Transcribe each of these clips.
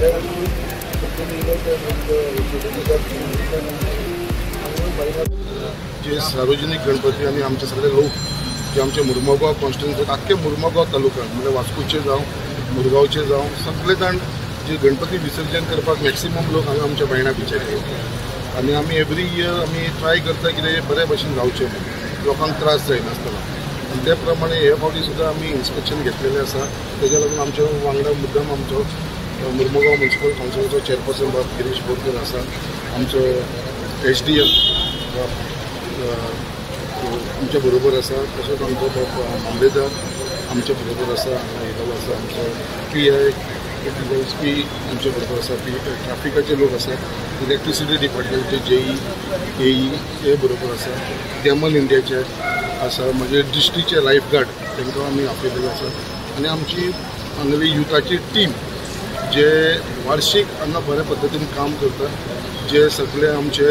जे सार्वजनिक गणपती आणि आमचे सगळे लोक जे आमचे मुरमुगांव कॉन्स्टिट्युन्सीत आख्खे मुरमुगांव तालुक्यात म्हणजे वास्कोचे जावं मुरगांवचे जावं सगळे जाण जे गणपती विसर्जन करपाक मॅक्सिमम लोक हांगा आमच्या बायणा बिचार येतात आणि आमी एवरी इयर आमी ट्राय करता कितें बरे भशेन जावचें लोकांक त्रास जायनासतना आणि त्या प्रमाणे हे फावटी सुद्दां आमी इन्स्पेक्शन घेतलेलें आसा तेज्या लागून आमच्या वांगडा मुद्दम आमचो मुरमुगांव म्युनिसिपल कावन्सिलाचो चेअरपर्सन बाब गिरीश बोरकर आसा आमचो SDM आमच्या बरोबर आसा तशेंच आमचो बाब मामलेदार आमच्या बरोबर आसा येयलो आसा आमचो PI SP आमच्या बरोबर आसा ट्राफिकाचे लोक आसात इलेक्ट्रिसिटी डिपार्टमेंटचे JE AE हे बरोबर आसा गॅमल इंडियाचे आसा म्हणजे डिस्ट्रिक्टचे लायफगार्ड तांकां आमी आपयलेले आसा आनी आमची हांगली युथाची टीम जे वार्षिक हांगा बऱ्या पद्दतीन काम करता जे सगळे आमचे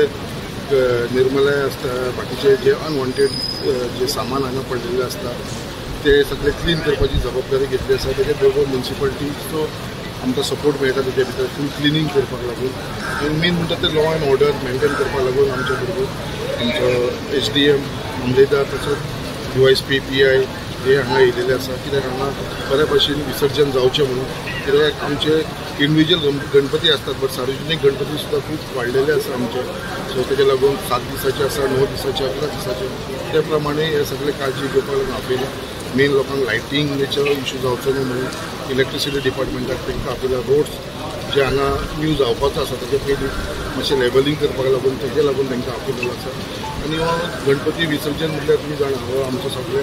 निर्मलाय आसता बाकीचे जे अनवॉन्टेड जे सामान हांगा पडलेले आसता ते सगळे क्लीन करपाची जबाबदारी घेतली आसा तेजे बरोबर म्युनिसिपालिटीचो आमकां सपोर्ट मेळटा तेजे भितर फूल क्लिनींग करपाक लागून आनी मेन म्हणटा ते लॉ एंड ऑर्डर मेंटेन करपाक लागून आमच्या बरोबर आमचो SDM मामलेदार तसोच USP PI हे हांगा येयलेले आसा कित्याक हांगा बऱ्या भशेन विसर्जन जावचें म्हणून कित्याक आमचे इंडिविज्युअल गणपती असतात बट सार्वजनिक गणपती सुद्दां खूब वाडलेले आसा आमचे सो तेजे लागून 7 दिसाचे आसा 9 दिसाचे 11 दिसाचे त्या प्रमाणे हे सगळे काळजी घेवपाक लागून आपयला मेन लोकांक लायटिंगेचो इशू जावचो न्हू म्हणून इलेक्ट्रिसिटी डिपार्टमेंटाक तांकां आपयला रोड्स जे हांगा न्यू जावपाचो आसा तेजे पयलीं मातशें लेवलिंग करपाक लागून तेजे लागून तांकां आपयलेलो आसा आनी हो गणपती विसर्जन म्हटल्यार तुमी जाणा हो आमचो सगळे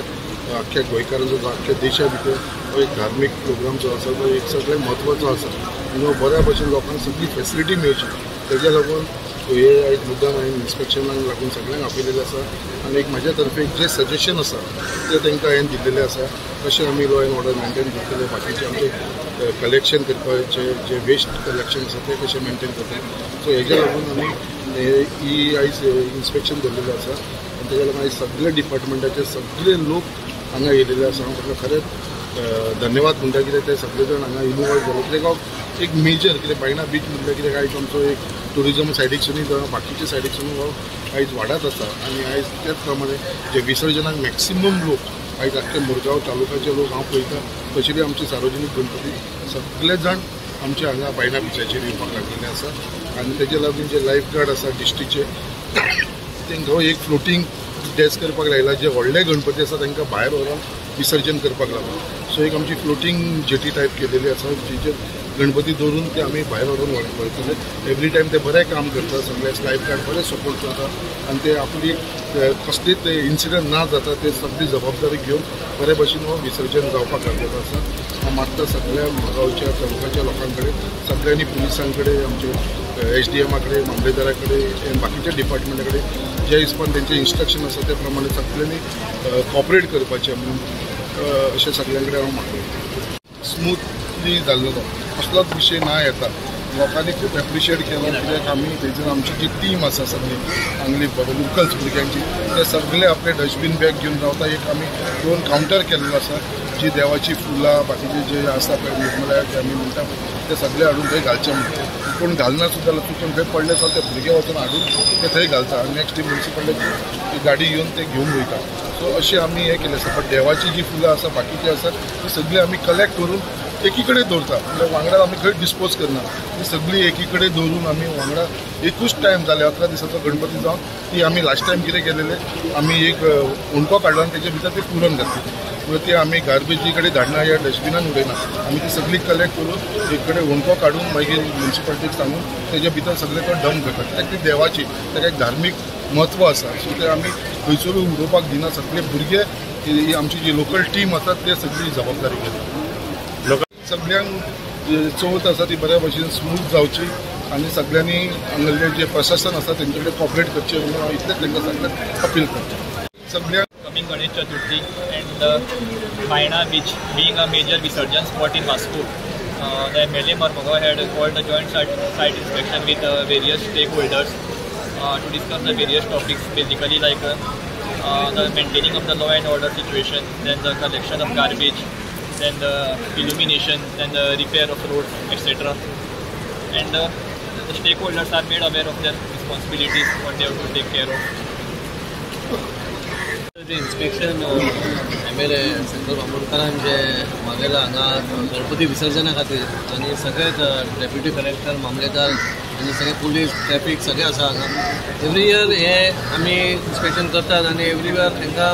अख्ख्या गोंयकारांचो अख्ख्या देशा भितर हो एक धार्मीक प्रोग्राम जो आसा तो एक सगळ्यात म्हत्वाचो आसा आनी हो बऱ्या भशेन लोकांक सगळी फॅसिलिटी मेळची तेज्या लागून हे आयज मुद्दाम हांवें इन्स्पेक्शनाक लागून सगळ्यांक आपयलेलें आसा आनी एक म्हाज्या तर्फे जे सजेशन आसा ते तांकां हांवें दिल्लेलें आसा कशें आमी लॉ एंड ऑर्डर मेंटेन करतले बाकीचे आमचे कलेक्शन करपाचे जे वेस्ट कलेक्शन आसा ते कशें मेंटेन करतले सो हेज्या लागून आमी ही आयज इन्स्पेक्शन दवरलेलें आसा आनी तेज्या लागून आयज सगळे डिपार्टमेंटाचे सगळे लोक हांगा येयलेले आसा हांव ताका खरेंच धन्यवाद म्हणटा कित्याक ते सगळे जाण हांगा इनवॉल्व जाले कित्याक हांव एक मेजर कित्याक बायणा बीच म्हटल्यार कित्याक आयज आमचो एक टुरिजम सायडीकसूनय जावं बाकीच्या सायडीकसून हो आयज वाडत आसा आनी आयज त्याच प्रमाणे जे विसर्जनाक मॅक्सिमम लोक आयज आख्खे मुरगांव तालुक्याचे लोक हांव पळयता तशेंच आमचे सार्वजनीक गणपती सगळे जाण आमचे हांगा बायणा बिचाचेर येवपाक लागलेले आसा आनी तेजे लागून जे लायफगार्ड आसा डिस्ट्रिक्टचे तांकां एक फ्लोटींग डेस्क करपाक लायला जे व्हडले गणपती आसा तांकां भायर व्हरून विसर्जन करपाक लागून सो एक आमची फ्लोटींग जेटी टायप केलेली आसा जेचेर गणपती दवरून ते आमी भायर व्हरून वळखले एवरी टायम ते बरें काम करता सगळे लायफगार्ड बरें सपोर्ट करता आनी ते आपली कसलीच इन्सिडंट ना जाता ते सगळी जबाबदारी घेवन बरे भशेन हो विसर्जन जावपाक लागलेलो आसा हांव मागता सगळ्या मुरगांवच्या तालुक्याच्या लोकां कडेन सगळ्यांनी पुलिसां कडेन आमचे SDM कडेन मामलेदारा कडेन बाकीच्या डिपार्टमेंटा कडेन जे हिसपान तेंचे इन्स्ट्रक्शन आसा त्या प्रमाणे सगळ्यांनी कॉपरेट करपाचें म्हणून अशें सगळ्यां कडेन हांव मागता स्मूथली जाल्लो कसलोच विशय ना येता लोकांनी खूब एप्रिशिएट केलो कित्याक आमी थंयसर आमची जी टीम आसा सगळी हांगली लोकल्स भुरग्यांची ते सगळे आपले डस्टबीन बॅग घेवन रावता एक आमी 2 कावंटर केल्लो आसा जी देवाची फुलां बाकीचे जे आसा पळय निर्मलाय आमी म्हणटा ते सगळे हाडून थंय घालचे म्हणटा कोण घालना सुद्दां चुकून खंय पडले जाल्यार ते भुरगे वचून हाडून ते थंय घालता आनी नेक्स्ट डी म्युनिसिपालिटी गाडी घेवन ते घेवन वयता सो अशें आमी हें केलें आसा बट देवाची जी फुलां आसा बाकीची आसा ती सगळी आमी कलेक्ट करून एकी कडेन दवरता म्हणजे वांगडा आमी खंय डिस्पोज करना ती सगळी एकी कडेन दवरून आमी वांगडा एकूच टायम जाले 11 दिसाचो गणपती जावन ती आमी लास्ट टायम कितें केलेलें आमी एक उणको काडलो आनी तेजे भितर ती पुरण घातली म्हणजे ती आमी गार्बेजी कडेन धाडना या डस्टबिनान उडयना आमी ती सगळी कलेक्ट करून एक कडेन उणको काडून मागीर म्युनिसिपालिटीक सांगून तेजे भितर सगळे तो डंप करता कित्याक ती देवाची ताका एक धार्मीक म्हत्व आसा सो ते आमी खंयसरूय उडोवपाक दिना सगळे भुरगे ही आमची जी लोकल टीम आसा ते सगळी जबाबदारी घेता सगळ्यांक चवथ आसा ती बऱ्या भशेन स्मूथ जावची आनी सगळ्यांनी हांगले जे प्रशासन आसा तेंचे कडेन कॉपरेट करचें म्हणून हांव इतलेंच तांकां सगळ्यांक अपील करता सगळ्यांक Coming Ganesh Chaturthi and Baina beach being a major visurgence spot in Vasco, the MLA Mormugaon had called a joint site inspection with various stakeholders to discuss the various topics, basically like the maintaining of the law and order situation, then the collection of garbage, then the illumination, then the repair of roads, etc. and the stakeholders are made aware of their responsibilities, what they have to take care of. The inspection MLA Santosh बांबोडकरान जे मागयला हांगा गणपती विसर्जना खातीर आनी सगळेच deputy collector मामलेदार आनी सगळे police traffic सगळे आसा हांगा एवरी इयर हे आमी इन्स्पेक्शन करतात आनी एवरी इयर तांकां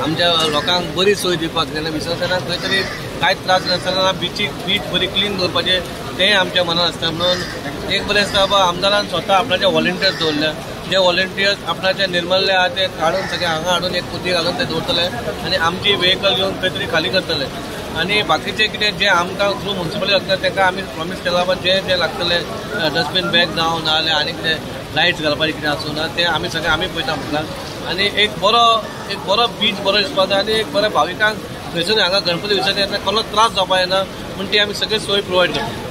आमच्या लोकांक बरी सोय दिवपाक जेन्ना विसर्जनाक खंय तरी कांयच त्रास नासतना बीच बरी क्लीन दवरपाचें तें आमच्या मनान आसता म्हणून एक बरें आसता बाबा आमदारान स्वता आपणाचे व्हॉलंटियर्स दवरल्या जे व्हॉलंटियर्स आपणाचे निर्मल्ले आहा ते हाडून सगळे हांगा हाडून एक पोती घालून ते दवरतले आनी आमची व्हेकल घेवन खंय तरी खाली करतले आनी बाकीचे कितें जे आमकां थ्रू म्युन्सिपालिटी लागता ताका आमी प्रॉमीस केला बाबा जे लागतले डस्टबीन बॅग जावं नाजाल्यार आनी कितें लायट्स घालपाचें कितें आसूं ना ते आमी सगळे आमी पळयता म्हटल्यार आनी एक बरो बीच बरो दिसपाक जाय आनी एक बऱ्या भाविकांक थंयसून हांगा गणपती विसर्जन येता कसलो त्रास जावपाक जायना म्हूण ती आमी सगळे सोय प्रोवायड करता.